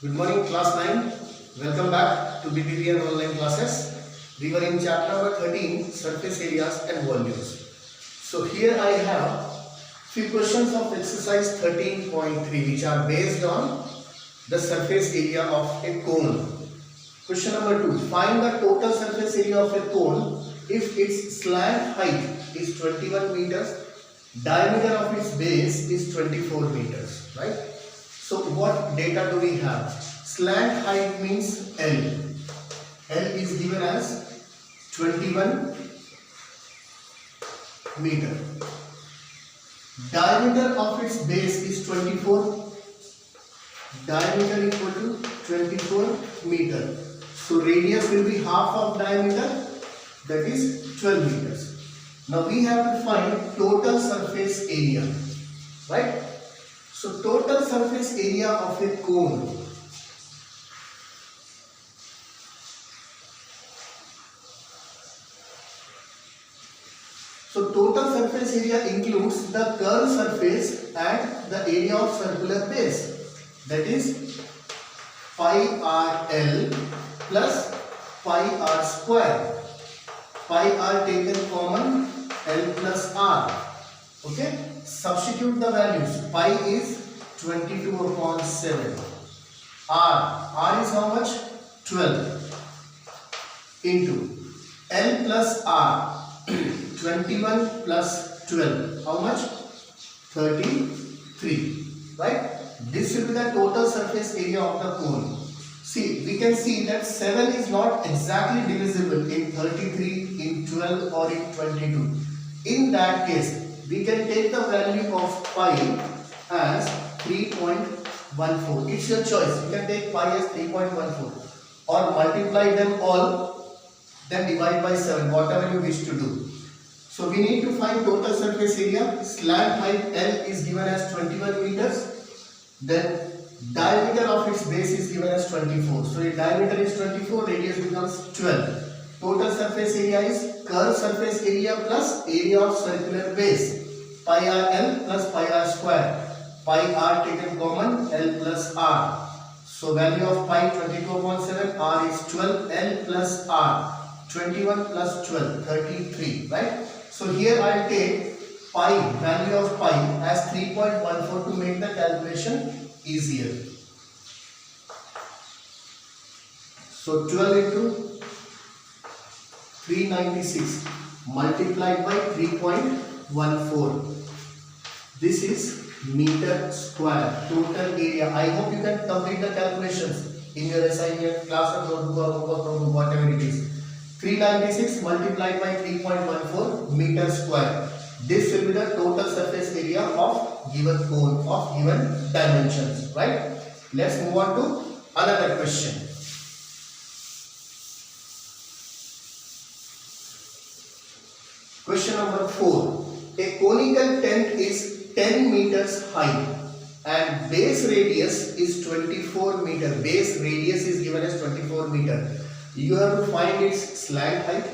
Good morning, class 9. Welcome back to BPPN online classes. We were in chapter number 13, surface areas and volumes. So here I have few questions of exercise 13.3 which are based on the surface area of a cone. Question number 2. Find the total surface area of a cone if its slant height is 21 meters, diameter of its base is 24 meters, right? So what data do we have? Slant height means L. L is given as 21 meter. Diameter of its base is 24. Diameter equal to 24 meter. So radius will be half of diameter, that is 12 meters. Now we have to find total surface area, right? So total surface area of a cone. So total surface area includes the curved surface and the area of circular base, that is pi RL plus pi R square. Pi R taken common, L plus R. Okay, substitute the values. Pi is 22 upon 7. R is how much? 12 into L plus R, 21 plus 12, how much? 33, right? This will be the total surface area of the cone. See, we can see that 7 is not exactly divisible in 33, in 12 or in 22. In that case, we can take the value of pi as 3.14. It's your choice. You can take pi as 3.14 or multiply them all, then divide by 7, whatever you wish to do. So we need to find total surface area. Slant height L is given as 21 meters. Then diameter of its base is given as 24. So if diameter is 24, radius becomes 12. Total surface area is curved surface area plus area of circular base. Pi r L plus pi r square. Pi r taken common, L plus r. So value of pi 22 upon 7, r is 12, L plus r. 21 plus 12, 33, right? So here I will take pi, value of pi as 3.14 to make the calculation easier. So 12 into 396 multiplied by 3.14. This is meter square, total area. I hope you can complete the calculations in your assignment, class or notebook, whatever it is. 396 multiplied by 3.14 meter square. This will be the total surface area of given cone of given dimensions, right? Let's move on to another question. Question number 4. A conical tent is 10 meters high and base radius is 24 meter. Base radius is given as 24 meter. You have to find its slant height.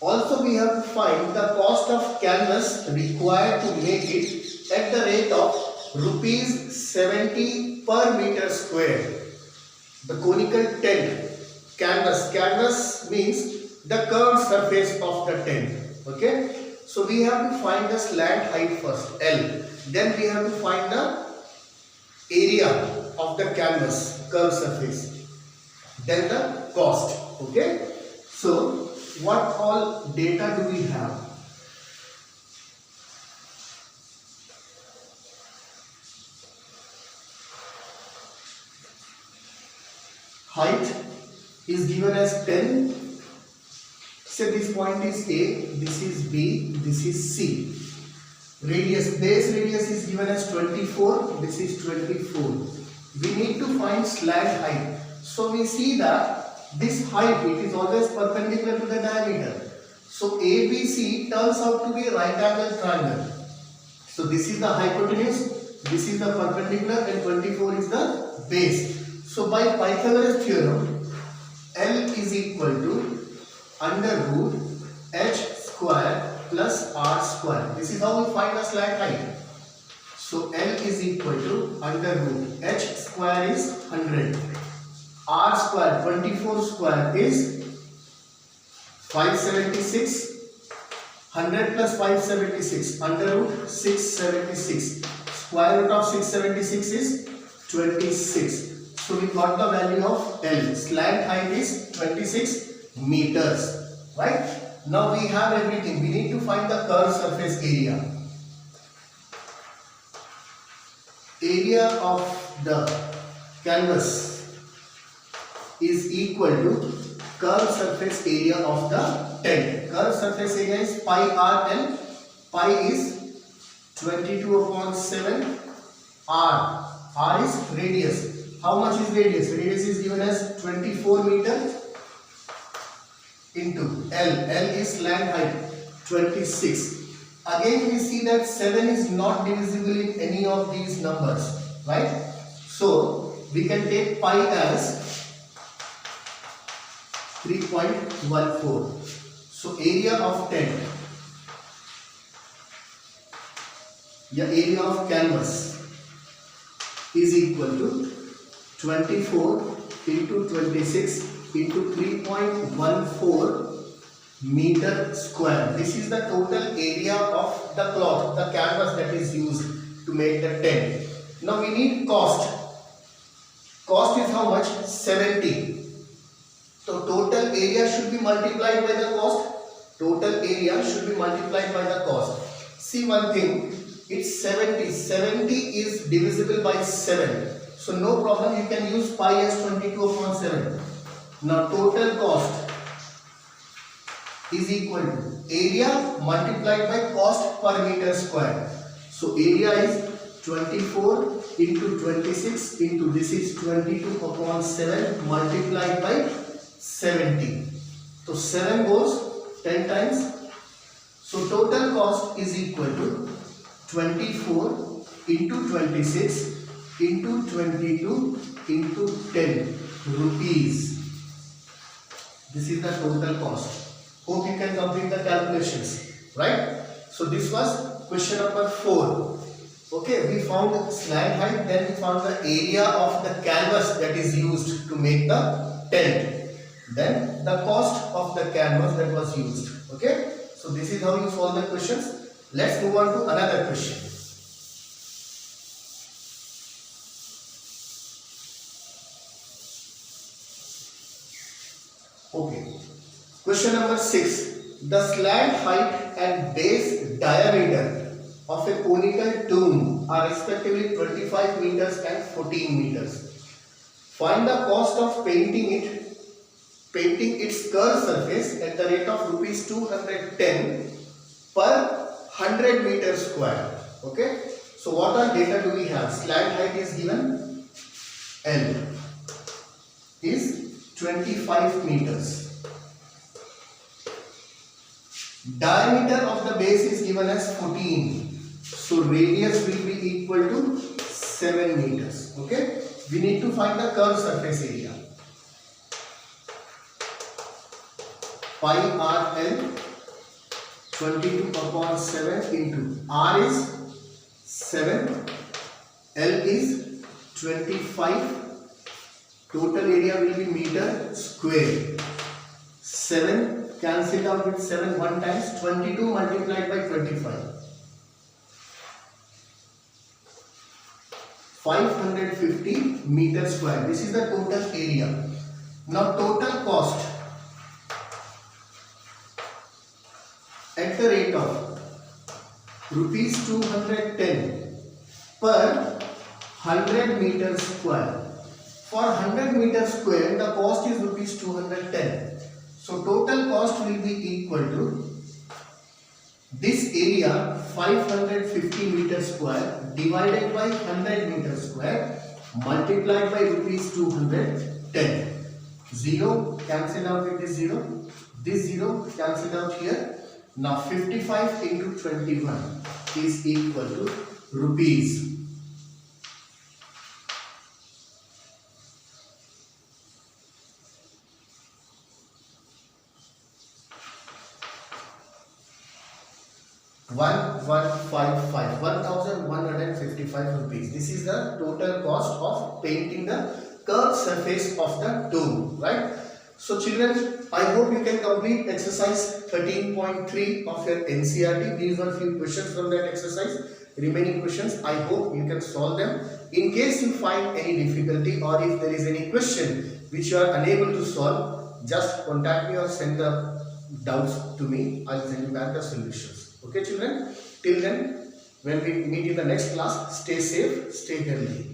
Also we have to find the cost of canvas required to make it at the rate of rupees 70 per meter square. The conical tent, canvas means the curved surface of the tent. Okay, so we have to find the slant height first, L. Then we have to find the area of the canvas, curved surface. Then the cost. Okay, so what all data do we have? Height is given as 10. Say this point is A, this is B, this is C. Radius, base radius is given as 24, this is 24. We need to find slant height. So we see that this height, it is always perpendicular to the diameter. So ABC turns out to be a right angle triangle. So this is the hypotenuse, this is the perpendicular, and 24 is the base. So by Pythagoras theorem, L is equal to under root h square plus r square. This is how we find the slant height. So So L is equal to under root H square is 100. R square 24 square is 576. 100 plus 576 under root 676. Square root of 676 is 26. So we got the value of L. Slant height is 26 meters. Right? Now we have everything. We need to find the curved surface area. Area of the canvas is equal to curved surface area of the tent. Curved surface area is pi r L. Pi is 22 upon 7 r. R is radius. How much is radius? Radius is given as 24 meter into L. L is slant height 26. Again we see that 7 is not divisible in any of these numbers, right? So we can take pi as 3.14. So area of tent, area of canvas is equal to 24 into 26 into 3.14 meter square. This is the total area of the cloth, the canvas that is used to make the tent. Now we need cost. Cost is how much? 70. So total area should be multiplied by the cost. Total area should be multiplied by the cost. See one thing, it's 70. 70 is divisible by 7. So no problem, you can use pi as 22 upon 7. Now total cost is equal to area multiplied by cost per meter square. So area is 24 into 26 into this is 22 upon 7 multiplied by 70. So 7 goes 10 times. So total cost is equal to 24 into 26 into 22 into 10 rupees. This is the total cost. Hope you can complete the calculations, right? So this was question number 4. Okay, we found slant height, then we found the area of the canvas that is used to make the tent. Then the cost of the canvas that was used. Okay, so this is how you solve the questions. Let's move on to another question. Okay, question number 6. The slant height and base diameter of a conical tomb are respectively 25 meters and 14 meters. Find the cost of painting its curved surface at the rate of rupees 210 per 100 meters square. Okay, so what are data do we have? Slant height is given, L is 25 meters. Diameter of the base is given as 14. So radius will be equal to 7 meters. Okay. We need to find the curved surface area. Pi r L 22 upon 7 into r is 7, L is 25. Total area will be meter square. 7 cancelled out with 7 one times. 22 multiplied by 25. 550 meter square. This is the total area. Now total cost at the rate of rupees 210 per 100 meters square. For 100 meters square, the cost is rupees 210. So total cost will be equal to this area 550 meters square divided by 100 meters square multiplied by rupees 210. 0 cancel out with this 0. This 0 cancel out here. Now 55 into 21 is equal to rupees. 1155 rupees. This is the total cost of painting the curved surface of the dome, right? So children, I hope you can complete exercise 13.3 of your NCERT. These were few questions from that exercise. Remaining questions, I hope you can solve them. In case you find any difficulty or if there is any question which you are unable to solve, just contact me or send the doubts to me. I'll send you back the solutions. Okay children? Till then, when we meet in the next class, stay safe, stay healthy.